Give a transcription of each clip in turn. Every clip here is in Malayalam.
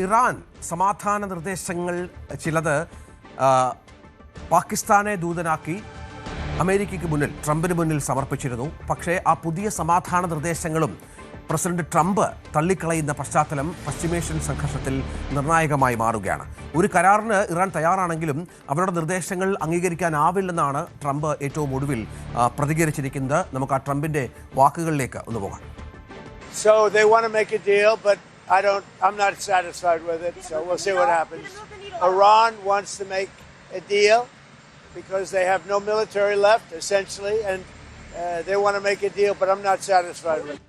ഇറാൻ സമാധാന നിർദ്ദേശങ്ങൾ ചിലത് പാകിസ്ഥാനെ ദൂതനാക്കി അമേരിക്കയ്ക്ക് മുന്നിൽ ട്രംപിന് മുന്നിൽ സമർപ്പിച്ചിരുന്നു. പക്ഷേ ആ പുതിയ സമാധാന നിർദ്ദേശങ്ങളും പ്രസിഡന്റ് ട്രംപ് തള്ളിക്കളയുന്ന പശ്ചാത്തലം പശ്ചിമേഷ്യൻ സംഘർഷത്തിൽ നിർണായകമായി മാറുകയാണ്. ഒരു കരാറിന് ഇറാൻ തയ്യാറാണെങ്കിലും അവരുടെ നിർദ്ദേശങ്ങൾ അംഗീകരിക്കാനാവില്ലെന്നാണ് ട്രംപ് ഏറ്റവും ഒടുവിൽ പ്രതികരിച്ചിരിക്കുന്നത്. നമുക്ക് ആ ട്രംപിന്റെ വാക്കുകളിലേക്ക് ഒന്ന് പോകാം. So they want to make a deal, but I'm not satisfied with it. So we'll see what happens. Iran wants to make a deal because they have no military left, essentially, and they want to make a deal, but I'm not satisfied with it.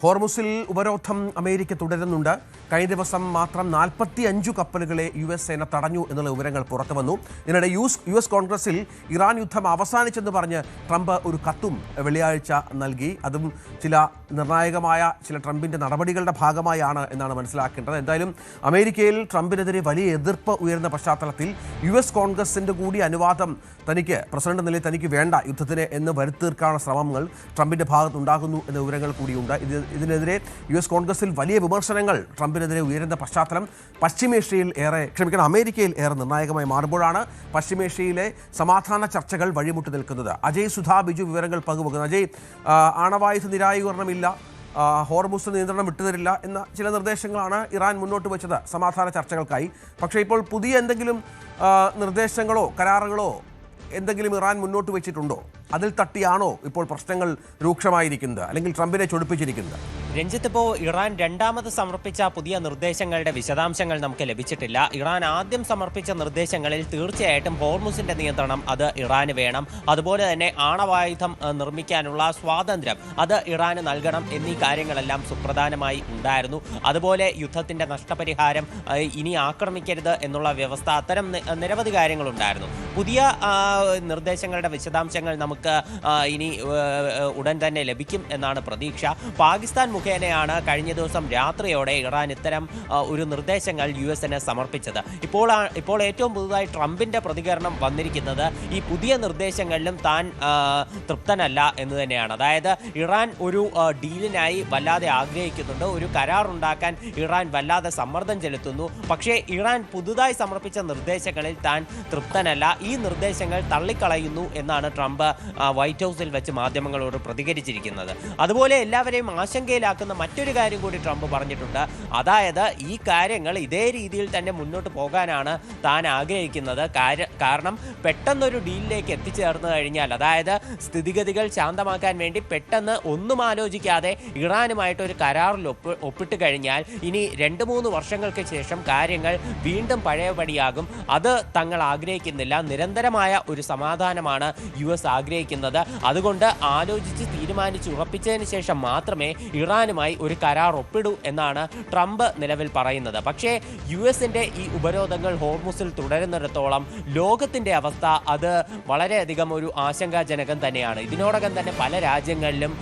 ഹോർമുസിൽ ഉപരോധം അമേരിക്ക തുടരുന്നുണ്ട്. കഴിഞ്ഞ ദിവസം മാത്രം 45 കപ്പലുകളെ US സേന തടഞ്ഞു എന്നുള്ള വിവരങ്ങൾ പുറത്തു വന്നു. ഇതിനിടെ US കോൺഗ്രസിൽ ഇറാൻ യുദ്ധം അവസാനിച്ചെന്ന് പറഞ്ഞ് ട്രംപ് ഒരു കത്തും വെള്ളിയാഴ്ച നൽകി. അതും ചില നിർണായകമായ ചില ട്രംപിൻ്റെ നടപടികളുടെ ഭാഗമായാണ് എന്നാണ് മനസ്സിലാക്കേണ്ടത്. എന്തായാലും അമേരിക്കയിൽ ട്രംപിനെതിരെ വലിയ എതിർപ്പ് ഉയർന്ന പശ്ചാത്തലത്തിൽ US കോൺഗ്രസിൻ്റെ കൂടി അനുവാദം തനിക്ക് പ്രസിഡന്റ് നിലയിൽ തനിക്ക് വേണ്ട യുദ്ധത്തിന് എന്ന് വരുത്തീർക്കാനുള്ള ശ്രമങ്ങൾ ട്രംപിൻ്റെ ഭാഗത്തുണ്ടാകുന്നു എന്ന വിവരങ്ങൾ കൂടിയുണ്ട്. ഇതിനെതിരെ US കോൺഗ്രസിൽ വലിയ വിമർശനങ്ങൾ ട്രംപിനെതിരെ ഉയരുന്ന പശ്ചാത്തലം അമേരിക്കയിൽ ഏറെ നിർണായകമായി മാറുമ്പോഴാണ് പശ്ചിമേഷ്യയിലെ സമാധാന ചർച്ചകൾ വഴിമുട്ടി നിൽക്കുന്നത്. അജയ് സുധാ ബിജു വിവരങ്ങൾ പങ്കുവെക്കുന്നു. അജയ്, ആണവായുധ നിരായുകരണമില്ല, ഹോർമുസ് നിയന്ത്രണം വിട്ടുതരില്ല എന്ന ചില നിർദ്ദേശങ്ങളാണ് ഇറാൻ മുന്നോട്ട് വെച്ചത് സമാധാന ചർച്ചകൾക്കായി. പക്ഷേ ഇപ്പോൾ പുതിയ എന്തെങ്കിലും നിർദ്ദേശങ്ങളോ കരാറുകളോ എന്തെങ്കിലും ഇറാൻ മുന്നോട്ട് വെച്ചിട്ടുണ്ടോ? അതിൽ തട്ടിയാണോ ഇപ്പോൾ പ്രശ്നങ്ങൾ രൂക്ഷമായിരിക്കുന്നത്, അല്ലെങ്കിൽ ട്രംപിനെ ചൊടിപ്പിച്ചിരിക്കുന്നത്? രഞ്ജിത്ത്, ഇപ്പോൾ ഇറാൻ രണ്ടാമത് സമർപ്പിച്ച പുതിയ നിർദ്ദേശങ്ങളുടെ വിശദാംശങ്ങൾ നമുക്ക് ലഭിച്ചിട്ടില്ല. ഇറാൻ ആദ്യം സമർപ്പിച്ച നിർദ്ദേശങ്ങളിൽ തീർച്ചയായിട്ടും ഹോർമുസിന്റെ നിയന്ത്രണം അത് ഇറാന് വേണം, അതുപോലെ തന്നെ ആണവായുധം നിർമ്മിക്കാനുള്ള സ്വാതന്ത്ര്യം അത് ഇറാന് നൽകണം എന്നീ കാര്യങ്ങളെല്ലാം സുപ്രധാനമായി ഉണ്ടായിരുന്നു. അതുപോലെ യുദ്ധത്തിന്റെ നഷ്ടപരിഹാരം, ഇനി ആക്രമിക്കരുത് എന്നുള്ള വ്യവസ്ഥ, അത്തരം നിരവധി കാര്യങ്ങളുണ്ടായിരുന്നു. പുതിയ നിർദ്ദേശങ്ങളുടെ വിശദാംശങ്ങൾ നമുക്ക് ഇനി ഉടൻ തന്നെ ലഭിക്കും എന്നാണ് പ്രതീക്ഷ. പാകിസ്ഥാൻ മുഖേനയാണ് കഴിഞ്ഞ ദിവസം രാത്രിയോടെ ഇറാൻ ഇത്തരം ഒരു നിർദ്ദേശങ്ങൾ US-ന് സമർപ്പിച്ചത്. ഇപ്പോൾ ഏറ്റവും പുതുതായി ട്രംപിന്റെ പ്രതികരണം വന്നിരിക്കുന്നത് ഈ പുതിയ നിർദ്ദേശങ്ങളിലും താൻ തൃപ്തനല്ല എന്ന് തന്നെയാണ്. അതായത് ഇറാൻ ഒരു ഡീലിനായി വല്ലാതെ ആഗ്രഹിക്കുന്നുണ്ട്, ഒരു കരാർ ഉണ്ടാക്കാൻ ഇറാൻ വല്ലാതെ സമ്മർദ്ദം ചെലുത്തുന്നു. പക്ഷേ ഇറാൻ പുതുതായി സമർപ്പിച്ച നിർദ്ദേശങ്ങളിൽ താൻ തൃപ്തനല്ല, ഈ നിർദ്ദേശങ്ങൾ തള്ളിക്കളയുന്നു എന്നാണ് ട്രംപ് വൈറ്റ് ഹൗസിൽ വെച്ച് മാധ്യമങ്ങളോട് പ്രതികരിച്ചിരിക്കുന്നത്. അതുപോലെ എല്ലാവരെയും ആശങ്കയിലാക്കുന്ന മറ്റൊരു കാര്യം കൂടി ട്രംപ് പറഞ്ഞിട്ടുണ്ട്. അതായത് ഈ കാര്യങ്ങൾ ഇതേ രീതിയിൽ തന്നെ മുന്നോട്ട് പോകാനാണ് താൻ ആഗ്രഹിക്കുന്നത്. കാരണം പെട്ടെന്നൊരു ഡീലിലേക്ക് എത്തിച്ചേർന്ന് കഴിഞ്ഞാൽ, അതായത് സ്ഥിതിഗതികൾ ശാന്തമാക്കാൻ വേണ്ടി പെട്ടെന്ന് ഒന്നും ആലോചിക്കാതെ ഇറാനുമായിട്ടൊരു കരാറിൽ ഒപ്പിട്ട് കഴിഞ്ഞാൽ ഇനി 2-3 വർഷങ്ങൾക്ക് ശേഷം കാര്യങ്ങൾ വീണ്ടും പഴയപടിയാകും. അത് തങ്ങൾ ആഗ്രഹിക്കുന്നില്ല. നിരന്തരമായ ഒരു സമാധാനമാണ് US ആഗ്രഹിക്കുന്നത്. അതുകൊണ്ട് ആലോചിച്ച് തീരുമാനിച്ച് ഉറപ്പിച്ചതിന് ശേഷം മാത്രമേ ഇറാനുമായി ഒരു കരാർ ഒപ്പിടൂ എന്നാണ് ട്രംപ് നിലവിൽ പറയുന്നത്. പക്ഷേ US-ന്റെ ഈ ഉപരോധങ്ങൾ ഹോർമുസിൽ തുടരുന്നിടത്തോളം ലോകത്തിന്റെ അവസ്ഥ അത് വളരെയധികം ഒരു ആശങ്കാജനകം തന്നെയാണ്. ഇതിനോടകം തന്നെ പല രാജ്യങ്ങളിലും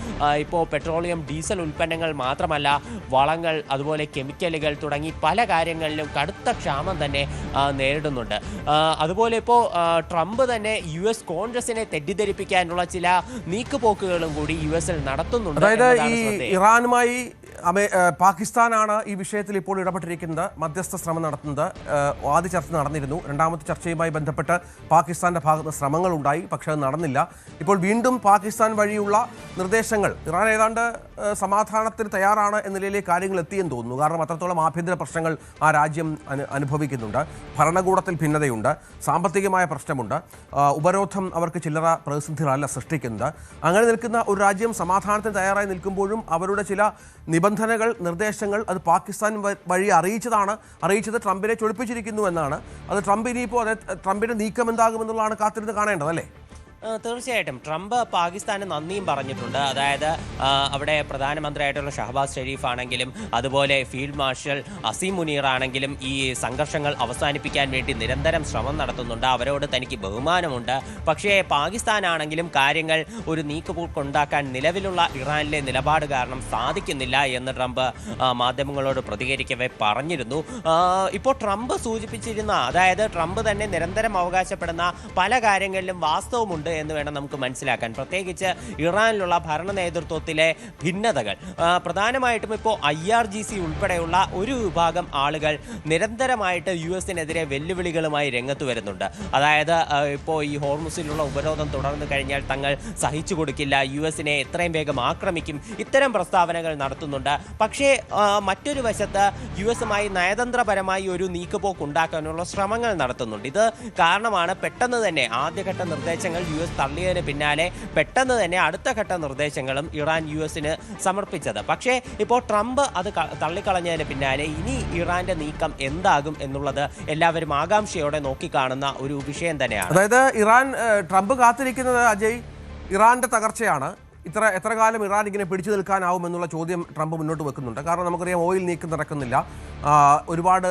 ഇപ്പോൾ പെട്രോളിയം, ഡീസൽ ഉൽപ്പന്നങ്ങൾ മാത്രമല്ല, വളങ്ങൾ, അതുപോലെ കെമിക്കലുകൾ തുടങ്ങി പല കാര്യങ്ങളിലും കടുത്ത ക്ഷാമം തന്നെ നേരിടുന്നുണ്ട്. അതുപോലെ ഇപ്പോൾ ട്രംപ് തന്നെ US കോൺഗ്രസിനെ തെറ്റിദ്ധരിപ്പിക്കാനുള്ള ചില നീക്കുപോക്കുകളും കൂടി US-ൽ നടത്തുന്നുണ്ട്. അതായത് ഈ ഇറാനുമായി പാകിസ്ഥാനാണ് ഈ വിഷയത്തിൽ ഇപ്പോൾ ഇടപെട്ടിരിക്കുന്നത്, മധ്യസ്ഥ ശ്രമം നടത്തുന്നത്. ആദ്യ ചർച്ച നടന്നിരുന്നു. രണ്ടാമത്തെ ചർച്ചയുമായി ബന്ധപ്പെട്ട് പാകിസ്ഥാന്റെ ഭാഗത്ത് ശ്രമങ്ങൾ ഉണ്ടായി, പക്ഷേ അത് നടന്നില്ല. ഇപ്പോൾ വീണ്ടും പാകിസ്ഥാൻ വഴിയുള്ള നിർദ്ദേശങ്ങൾ, ഇറാൻ ഏതാണ്ട് സമാധാനത്തിന് തയ്യാറാണ് എന്ന നിലയിലേക്ക് കാര്യങ്ങൾ എത്തിയെന്ന് തോന്നുന്നു. കാരണം അത്രത്തോളം ആഭ്യന്തര പ്രശ്നങ്ങൾ ആ രാജ്യം അനുഭവിക്കുന്നുണ്ട്. ഭരണകൂടത്തിൽ ഭിന്നതയുണ്ട്, സാമ്പത്തികമായ പ്രശ്നമുണ്ട്, ഉപരോധം അവർക്ക് ചില്ലറ പ്രതിസന്ധികളല്ല സൃഷ്ടിക്കുന്നത്. അങ്ങനെ നിൽക്കുന്ന ഒരു രാജ്യം സമാധാനത്തിന് തയ്യാറായി നിൽക്കുമ്പോഴും അവരുടെ ചില നിബന്ധനകൾ, നിർദ്ദേശങ്ങൾ അത് പാകിസ്ഥാൻ വഴി അറിയിച്ചത് ട്രംപിനെ ചൊടിപ്പിച്ചിരിക്കുന്നു എന്നാണ്. അത് ട്രംപ് ഇനിയിപ്പോൾ ട്രംപിന്റെ നീക്കം എന്താകുമെന്നുള്ളതാണ് കാത്തിരുന്ന് കാണേണ്ടത്, അല്ലേ? തീർച്ചയായിട്ടും ട്രംപ് പാകിസ്ഥാന് നന്ദിയും പറഞ്ഞിട്ടുണ്ട്. അതായത് അവിടെ പ്രധാനമന്ത്രിയായിട്ടുള്ള ഷഹബാസ് ഷെരീഫ് ആണെങ്കിലും അതുപോലെ ഫീൽഡ് മാർഷൽ അസീം മുനീർ ആണെങ്കിലും ഈ സംഘർഷങ്ങൾ അവസാനിപ്പിക്കാൻ വേണ്ടി നിരന്തരം ശ്രമം നടത്തുന്നുണ്ട്. അവരോട് തനിക്ക് ബഹുമാനമുണ്ട്. പക്ഷേ പാകിസ്ഥാനാണെങ്കിലും കാര്യങ്ങൾ ഒരു നീക്കുപോക്കുണ്ടാക്കാൻ നിലവിലുള്ള ഇറാനിലെ നിലപാട് കാരണം സാധിക്കുന്നില്ല എന്ന് ട്രംപ് മാധ്യമങ്ങളോട് പ്രതികരിക്കവേ പറഞ്ഞിരുന്നു. ഇപ്പോൾ ട്രംപ് സൂചിപ്പിച്ചിരുന്ന, അതായത് ട്രംപ് തന്നെ നിരന്തരം അവകാശപ്പെടുന്ന പല കാര്യങ്ങളിലും വാസ്തവമുണ്ട് ഉണ്ട് എന്ന് വേണം നമുക്ക് മനസ്സിലാക്കാൻ. പ്രത്യേകിച്ച് ഇറാനിലുള്ള ഭരണ നേതൃത്വത്തിലെ ഭിന്നതകൾ പ്രധാനമായിട്ടും ഇപ്പോൾ IRGC ഉൾപ്പെടെയുള്ള ഒരു വിഭാഗം ആളുകൾ നിരന്തരമായിട്ട് US-നെതിരെ വെല്ലുവിളികളുമായി രംഗത്ത് വരുന്നുണ്ട്. അതായത് ഇപ്പോൾ ഈ ഹോർമുസിലുള്ള ഉപരോധം തുടർന്നു കഴിഞ്ഞാൽ തങ്ങൾ സഹിച്ചു കൊടുക്കില്ല, US-നെ എത്രയും വേഗം ആക്രമിക്കും, ഇത്തരം പ്രസ്താവനകൾ നടത്തുന്നുണ്ട്. പക്ഷേ മറ്റൊരു വശത്ത് US-മായി നയതന്ത്രപരമായി ഒരു നീക്കുപോക്ക് ഉണ്ടാക്കാനുള്ള ശ്രമങ്ങൾ നടത്തുന്നുണ്ട്. ഇത് കാരണമാണ് പെട്ടെന്ന് തന്നെ ആദ്യഘട്ട നിർദ്ദേശങ്ങൾ US തള്ളിയതിന് പിന്നാലെ പെട്ടെന്ന് തന്നെ അടുത്ത ഘട്ട നിർദ്ദേശങ്ങളും ഇറാൻ US-ന് സമർപ്പിച്ചത്. പക്ഷേ ഇപ്പോൾ ട്രംപ് അത് തള്ളിക്കളഞ്ഞതിന് പിന്നാലെ ഇനി ഇറാന്റെ നീക്കം എന്താകും എന്നുള്ളത് എല്ലാവരും ആകാംക്ഷയോടെ നോക്കിക്കാണുന്ന ഒരു വിഷയം തന്നെയാണ്. അതായത് ട്രംപ് കാത്തിരിക്കുന്നത് അജയ് ഇറാന്റെ തകർച്ചയാണ്. എത്ര കാലം ഇറാൻ ഇങ്ങനെ പിടിച്ചു നിൽക്കാനാവും എന്നുള്ള ചോദ്യം ട്രംപ് മുന്നോട്ട് വെക്കുന്നുണ്ട്. കാരണം നമുക്കറിയാം ഓയിൽ നീക്കം നടക്കുന്നില്ല, ഒരുപാട്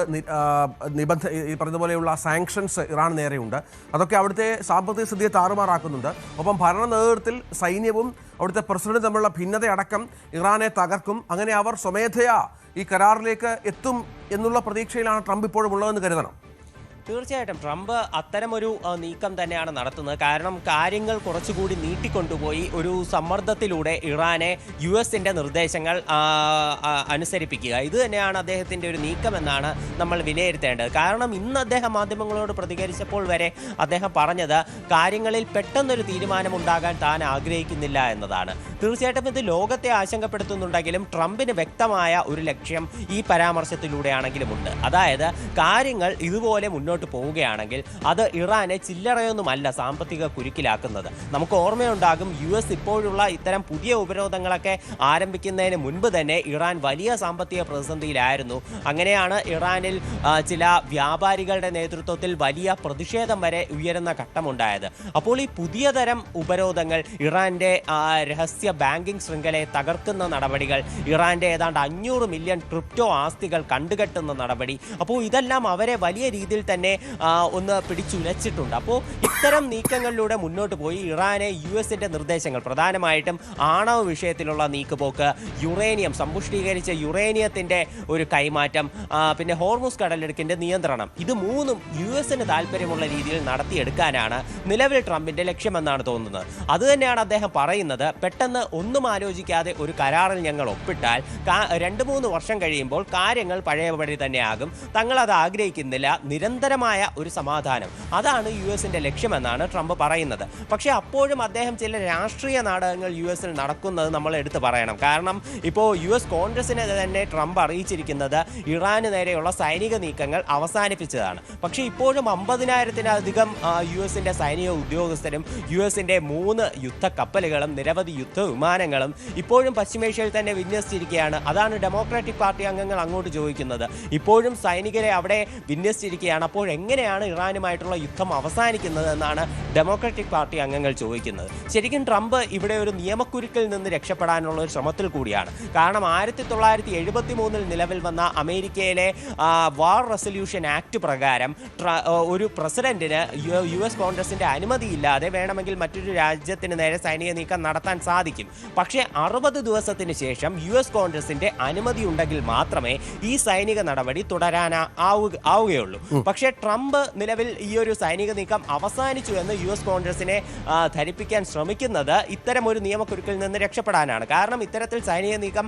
ഈ പറഞ്ഞതുപോലെയുള്ള സാങ്ഷൻസ് ഇറാൻ നേരെയുണ്ട്. അതൊക്കെ അവിടുത്തെ സാമ്പത്തിക സ്ഥിതിയെ താറുമാറാക്കുന്നുണ്ട്. ഒപ്പം ഭരണ നേതൃത്വത്തിൽ സൈന്യവും അവിടുത്തെ പ്രസിഡന്റ് തമ്മിലുള്ള ഭിന്നതയടക്കം ഇറാനെ തകർക്കും. അങ്ങനെ അവർ സ്വമേധയാ ഈ കരാറിലേക്ക് എത്തും എന്നുള്ള പ്രതീക്ഷയിലാണ് ട്രംപ് ഇപ്പോഴും ഉള്ളതെന്ന് കരുതണം. തീർച്ചയായിട്ടും ട്രംപ് അത്തരമൊരു നീക്കം തന്നെയാണ് നടത്തുന്നത്. കാരണം കാര്യങ്ങൾ കുറച്ചുകൂടി നീട്ടിക്കൊണ്ടുപോയി ഒരു സമ്മർദ്ദത്തിലൂടെ ഇറാനെ US-ന്റെ നിർദ്ദേശങ്ങൾ അനുസരിപ്പിക്കുക, ഇത് തന്നെയാണ് അദ്ദേഹത്തിൻ്റെ ഒരു നീക്കമെന്നാണ് നമ്മൾ വിലയിരുത്തേണ്ടത്. കാരണം ഇന്ന് അദ്ദേഹം മാധ്യമങ്ങളോട് പ്രതികരിച്ചപ്പോൾ വരെ അദ്ദേഹം പറഞ്ഞത് കാര്യങ്ങളിൽ പെട്ടെന്നൊരു തീരുമാനമുണ്ടാകാൻ താൻ ആഗ്രഹിക്കുന്നില്ല എന്നതാണ്. തീർച്ചയായിട്ടും ഇത് ലോകത്തെ ആശങ്കപ്പെടുത്തുന്നുണ്ടെങ്കിലും ട്രംപിന് വ്യക്തമായ ഒരു ലക്ഷ്യം ഈ പരാമർശത്തിലൂടെയാണെങ്കിലും ഉണ്ട്. അതായത് കാര്യങ്ങൾ ഇതുപോലെ മുന്നോട്ട് പോവുകയാണെങ്കിൽ അത് ഇറാനെ ചില്ലറയൊന്നുമല്ല സാമ്പത്തിക കുരുക്കിലാക്കുന്നത്. നമുക്ക് ഓർമ്മയുണ്ടാകും US ഇപ്പോഴുള്ള ഇത്തരം പുതിയ ഉപരോധങ്ങളൊക്കെ ആരംഭിക്കുന്നതിന് മുൻപ് തന്നെ ഇറാൻ വലിയ സാമ്പത്തിക പ്രതിസന്ധിയിലായിരുന്നു. അങ്ങനെയാണ് ഇറാനിൽ ചില വ്യാപാരികളുടെ നേതൃത്വത്തിൽ വലിയ പ്രതിഷേധം വരെ ഉയരുന്ന ഘട്ടമുണ്ടായത്. അപ്പോൾ ഈ പുതിയ തരം ഉപരോധങ്ങൾ, ഇറാന്റെ രഹസ്യ ബാങ്കിംഗ് ശൃംഖലയെ തകർക്കുന്ന നടപടികൾ, ഇറാന്റെ ഏതാണ്ട് 500 മില്യൺ ക്രിപ്റ്റോ ആസ്തികൾ കണ്ടുകെട്ടുന്ന നടപടി, അപ്പോൾ ഇതെല്ലാം അവരെ വലിയ രീതിയിൽ തന്നെ ഒന്ന് പിടിച്ചുലച്ചിട്ടുണ്ട്. അപ്പോൾ ഇത്തരം നീക്കങ്ങളിലൂടെ മുന്നോട്ട് പോയി ഇറാനെ US-ന്റെ നിർദ്ദേശങ്ങൾ, പ്രധാനമായിട്ടും ആണവ വിഷയത്തിലുള്ള നീക്കുപോക്ക്, യുറേനിയം, സമ്പുഷ്ടീകരിച്ച യുറേനിയത്തിന്റെ ഒരു കൈമാറ്റം, പിന്നെ ഹോർമുസ് കടലിടുക്കിന്റെ നിയന്ത്രണം, ഇത് മൂന്നും US-ന് താല്പര്യമുള്ള രീതിയിൽ നടത്തിയെടുക്കാനാണ് നിലവിൽ ട്രംപിന്റെ ലക്ഷ്യമെന്നാണ് തോന്നുന്നത്. അതുതന്നെയാണ് അദ്ദേഹം പറയുന്നത്. പെട്ടെന്ന് ഒന്നും ആലോചിക്കാതെ ഒരു കരാറിൽ ഞങ്ങൾ ഒപ്പിട്ടാൽ 2-3 വർഷം കഴിയുമ്പോൾ കാര്യങ്ങൾ പഴയപടി തന്നെയാകും, തങ്ങളത് ആഗ്രഹിക്കുന്നില്ല, നിരന്തരമായ ഒരു സമാധാനം, അതാണ് US-ന്റെ ലക്ഷ്യമെന്നാണ് ട്രംപ് പറയുന്നത്. പക്ഷേ അപ്പോഴും അദ്ദേഹം ചില രാഷ്ട്രീയ നാടകങ്ങൾ US-ൽ നടക്കുന്നത് നമ്മൾ എടുത്തു പറയണം. കാരണം ഇപ്പോൾ US കോൺഗ്രസിനെ തന്നെ ട്രംപ് അറിയിച്ചിരിക്കുന്നത് ഇറാന് നേരെയുള്ള സൈനിക നീക്കങ്ങൾ അവസാനിപ്പിച്ചതാണ്. പക്ഷേ ഇപ്പോഴും 50,000-ലധികം US-ന്റെ സൈനിക ഉദ്യോഗസ്ഥരും US-ന്റെ 3 യുദ്ധക്കപ്പലുകളും നിരവധി യുദ്ധവിമാനങ്ങളും ഇപ്പോഴും പശ്ചിമേഷ്യയിൽ തന്നെ വിന്യസിച്ചിരിക്കുകയാണ്. അതാണ് ഡെമോക്രാറ്റിക് പാർട്ടി അംഗങ്ങൾ അങ്ങോട്ട് ചോദിക്കുന്നത്. ഇപ്പോഴും സൈനികരെ അവിടെ വിന്യസിച്ചിരിക്കുകയാണ്. അപ്പോൾ എങ്ങനെയാണ് ഇറാനുമായിട്ടുള്ള യുദ്ധം അവസാനിക്കുന്നത് എന്നാണ് ഡെമോക്രാറ്റിക് പാർട്ടി അംഗങ്ങൾ ചോദിക്കുന്നത്. ശരിക്കും ട്രംപ് ഇവിടെ ഒരു നിയമക്കുരുക്കിൽ നിന്ന് രക്ഷപ്പെടാനുള്ള ഒരു ശ്രമത്തിൽ കൂടിയാണ്. കാരണം 1973 നിലവിൽ വന്ന അമേരിക്കയിലെ വാർ റെസൊല്യൂഷൻ ആക്ട് പ്രകാരം ഒരു പ്രസിഡന്റിന് US കോൺഗ്രസിന്റെ അനുമതിയില്ലാതെ വേണമെങ്കിൽ മറ്റൊരു രാജ്യത്തിന് നേരെ സൈനിക നീക്കം നടത്താൻ സാധിക്കും. പക്ഷേ 60 ദിവസത്തിന് ശേഷം US കോൺഗ്രസിന്റെ അനുമതി ഉണ്ടെങ്കിൽ മാത്രമേ ഈ സൈനിക നടപടി തുടരാനാവുകയുള്ളൂ. പക്ഷേ ട്രംപ് നിലവിൽ ഈ ഒരു സൈനിക നീക്കം അവസാനിച്ചു എന്ന് US കോൺഗ്രസിനെ ധരിപ്പിക്കാൻ ശ്രമിക്കുന്നത് ഇത്തരം ഒരു നിയമക്കുരുക്കിൽ നിന്ന് രക്ഷപ്പെടാനാണ്. കാരണം ഇത്തരത്തിൽ സൈനിക നീക്കം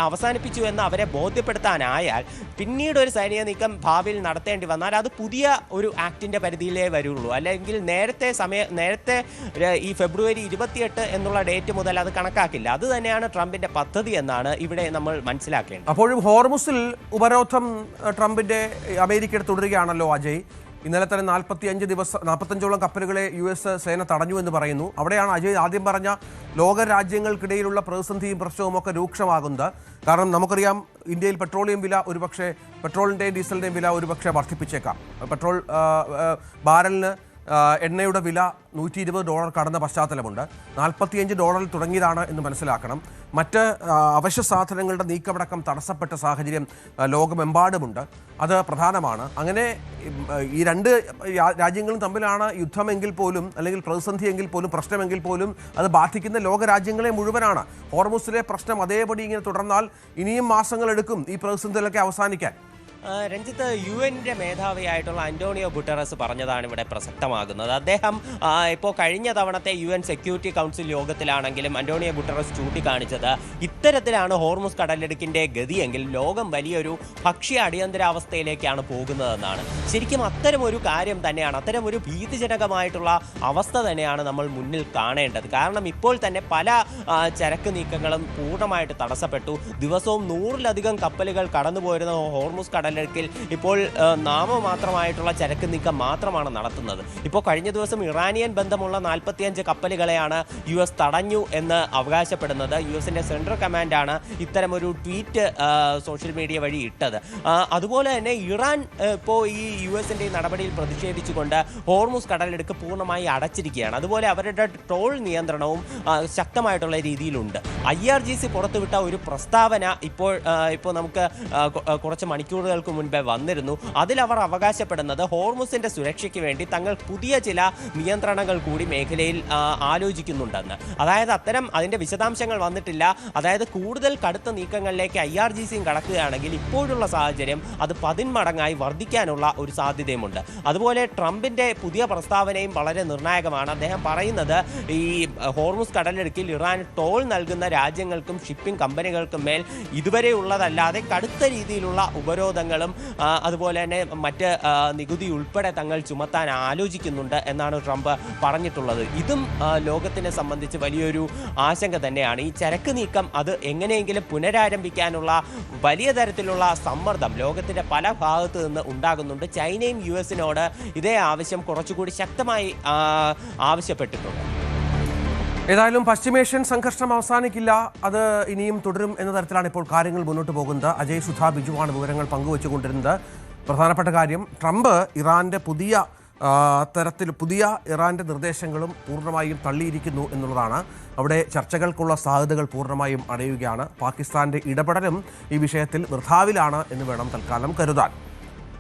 അവസാനിപ്പിച്ചു എന്ന് അവരെ ബോധ്യപ്പെടുത്താനായാൽ പിന്നീട് ഒരു സൈനിക നീക്കം ഭാവിയിൽ നടത്തേണ്ടി വന്നാൽ അത് പുതിയ ഒരു ആക്ടിന്റെ പരിധിയിലേ വരുള്ളൂ. അല്ലെങ്കിൽ നേരത്തെ ഈ ഫെബ്രുവരി 28 എന്നുള്ള ഡേറ്റ് മുതൽ അത് കണക്കാക്കില്ല. അത് തന്നെയാണ് ട്രംപിന്റെ പദ്ധതി എന്നാണ് ഇവിടെ നമ്മൾ മനസ്സിലാക്കേണ്ടത്. അപ്പോഴും ഹോർമുസിൽ ഉപരോധം ട്രംപിന്റെ അമേരിക്കയുടെ തുടരുകയാണല്ലോ അജയ്. ഇന്നലെ തന്നെ 45ഓളം കപ്പലുകളെ US സേന തടഞ്ഞു എന്ന് പറയുന്നു. അവിടെയാണ് അജയ് ആദ്യം പറഞ്ഞ ലോകരാജ്യങ്ങൾക്കിടയിലുള്ള പ്രതിസന്ധിയും പ്രശ്നവും ഒക്കെ രൂക്ഷമാകുന്നത്. കാരണം നമുക്കറിയാം ഇന്ത്യയിൽ പെട്രോളിയം വില പെട്രോളിൻ്റെയും ഡീസലിൻ്റെയും വില ഒരുപക്ഷെ വർദ്ധിപ്പിച്ചേക്കാം. പെട്രോൾ ബാരലിന് എണ്ണയുടെ വില $120 കടന്ന പശ്ചാത്തലമുണ്ട്. $45 തുടങ്ങിയതാണ് എന്ന് മനസ്സിലാക്കണം. മറ്റ് അവശ്യ സാധനങ്ങളുടെ നീക്കമടക്കം തടസ്സപ്പെട്ട സാഹചര്യം ലോകമെമ്പാടുമുണ്ട്. അത് പ്രധാനമാണ്. അങ്ങനെ ഈ രണ്ട് രാജ്യങ്ങളും തമ്മിലാണ് യുദ്ധമെങ്കിൽ പോലും, അല്ലെങ്കിൽ പ്രതിസന്ധിയെങ്കിൽ പോലും, പ്രശ്നമെങ്കിൽ പോലും അത് ബാധിക്കുന്ന ലോകരാജ്യങ്ങളെ മുഴുവനാണ്. ഹോർമുസിലെ പ്രശ്നം അതേപടി ഇങ്ങനെ തുടർന്നാൽ ഇനിയും മാസങ്ങളെടുക്കും ഈ പ്രതിസന്ധികളൊക്കെ അവസാനിക്കാൻ. രഞ്ജിത്ത്, UN-ന്റെ മേധാവിയായിട്ടുള്ള അന്റോണിയോ ഗുട്ടറസ് പറഞ്ഞതാണ് ഇവിടെ പ്രസക്തമാകുന്നത്. അദ്ദേഹം ഇപ്പോൾ കഴിഞ്ഞ തവണത്തെ UN സെക്യൂരിറ്റി കൗൺസിൽ യോഗത്തിലാണെങ്കിലും അന്റോണിയോ ഗുട്ടറസ് ചൂണ്ടിക്കാണിച്ചത് ഇത്തരത്തിലാണ് ഹോർമുസ് കടലിടുക്കിൻ്റെ ഗതിയെങ്കിൽ ലോകം വലിയൊരു ഭക്ഷ്യ അടിയന്തരാവസ്ഥയിലേക്കാണ് പോകുന്നതെന്നാണ്. ശരിക്കും അത്തരമൊരു കാര്യം തന്നെയാണ്, അത്തരമൊരു ഭീതിജനകമായിട്ടുള്ള അവസ്ഥ തന്നെയാണ് നമ്മൾ മുന്നിൽ കാണേണ്ടത്. കാരണം ഇപ്പോൾ തന്നെ പല ചരക്ക് നീക്കങ്ങളും പൂർണ്ണമായിട്ട് തടസ്സപ്പെട്ടു. ദിവസവും 100-ലധികം കപ്പലുകൾ കടന്നുപോയിരുന്ന ഹോർമുസ് കടലിടുക്കിൽ ഇപ്പോൾ നാമമാത്രമായിട്ടുള്ള ചരക്ക് നീക്കം മാത്രമാണ് നടത്തുന്നത്. ഇപ്പോൾ കഴിഞ്ഞ ദിവസം ഇറാനിയൻ ബന്ധമുള്ള 45 കപ്പലുകളെയാണ് US തടഞ്ഞു എന്ന് അവകാശപ്പെടുന്നത്. US-ന്റെ സെൻട്രൽ കമാൻഡാണ് ഇത്തരമൊരു ട്വീറ്റ് സോഷ്യൽ മീഡിയ വഴി ഇട്ടത്. അതുപോലെ തന്നെ ഇറാൻ ഇപ്പോൾ ഈ US-ന്റെ ഈ നടപടിയിൽ പ്രതിഷേധിച്ചുകൊണ്ട് ഹോർമുസ് കടലിടുക്ക് പൂർണ്ണമായി അടച്ചിരിക്കുകയാണ്. അതുപോലെ അവരുടെ ടോൾ നിയന്ത്രണവും ശക്തമായിട്ടുള്ള രീതിയിലുണ്ട്. IRGC പുറത്തുവിട്ട ഒരു പ്രസ്താവന ഇപ്പോൾ നമുക്ക് കുറച്ച് മണിക്കൂറുകൾക്ക് മുൻപേ വന്നിരുന്നു. അതിലവർ അവകാശപ്പെടുന്നത് ഹോർമുസിന്റെ സുരക്ഷയ്ക്ക് വേണ്ടി തങ്ങൾ പുതിയ ചില നിയന്ത്രണങ്ങൾ കൂടി മേഖലയിൽ ആലോചിക്കുന്നുണ്ടെന്ന്. അതായത് അതിന്റെ വിശദാംശങ്ങൾ വന്നിട്ടില്ല. അതായത് കൂടുതൽ കടുത്ത നീക്കങ്ങളിലേക്ക് IRGCയും കടക്കുകയാണെങ്കിൽ ഇപ്പോഴുള്ള സാഹചര്യം അത് 10 മടങ്ങായി വർദ്ധിക്കാനുള്ള ഒരു സാധ്യതയുമുണ്ട്. അതുപോലെ ട്രംപിന്റെ പുതിയ പ്രസ്താവനയും വളരെ നിർണായകമാണ്. അദ്ദേഹം പറയുന്നത് ഈ ഹോർമുസ് കടലിടുക്കിൽ ഇറാൻ ടോൾ നൽകുന്ന രാജ്യങ്ങൾക്കും ഷിപ്പിംഗ് കമ്പനികൾക്കും മേൽ ഇതുവരെ ഉള്ളതല്ലാതെ കടുത്ത രീതിയിലുള്ള ഉപരോധങ്ങളും അതുപോലെ തന്നെ മറ്റ് നികുതി ഉൾപ്പെടെ തങ്ങൾ ചുമത്താൻ ആലോചിക്കുന്നുണ്ട് എന്നാണ് ട്രംപ് പറഞ്ഞിട്ടുള്ളത്. ഇതും ലോകത്തിനെ സംബന്ധിച്ച് വലിയൊരു ആശങ്ക തന്നെയാണ്. ഈ ചരക്ക് നീക്കം അത് എങ്ങനെയെങ്കിലും പുനരാരംഭിക്കാനുള്ള വലിയ തരത്തിലുള്ള സമ്മർദ്ദം ലോകത്തിന്റെ പല ഭാഗത്തു നിന്ന് ഉണ്ടാകുന്നുണ്ട്. ചൈനയും US-നോട് ഇതേ ആവശ്യം കുറച്ചുകൂടി ശക്തമായി ആവശ്യപ്പെട്ടിട്ടുണ്ട്. ഏതായാലും പശ്ചിമേഷ്യൻ സംഘർഷം അവസാനിക്കില്ല, അത് ഇനിയും തുടരും എന്ന തരത്തിലാണ് ഇപ്പോൾ കാര്യങ്ങൾ മുന്നോട്ട് പോകുന്നത്. അജയ് സുധാ ബിജുവാണ് വിവരങ്ങൾ പങ്കുവച്ചുകൊണ്ടിരുന്നത്. പ്രധാനപ്പെട്ട കാര്യം, ട്രംപ് ഇറാന്റെ പുതിയ ഇറാന്റെ നിർദ്ദേശങ്ങളും പൂർണ്ണമായും തള്ളിയിരിക്കുന്നു എന്നുള്ളതാണ്. അവിടെ ചർച്ചകൾക്കുള്ള സാധ്യതകൾ പൂർണ്ണമായും അടയുകയാണ്. പാകിസ്ഥാന്റെ ഇടപെടലും ഈ വിഷയത്തിൽ വൃഥാവിലാണ് എന്ന് വേണം തൽക്കാലം കരുതാൻ.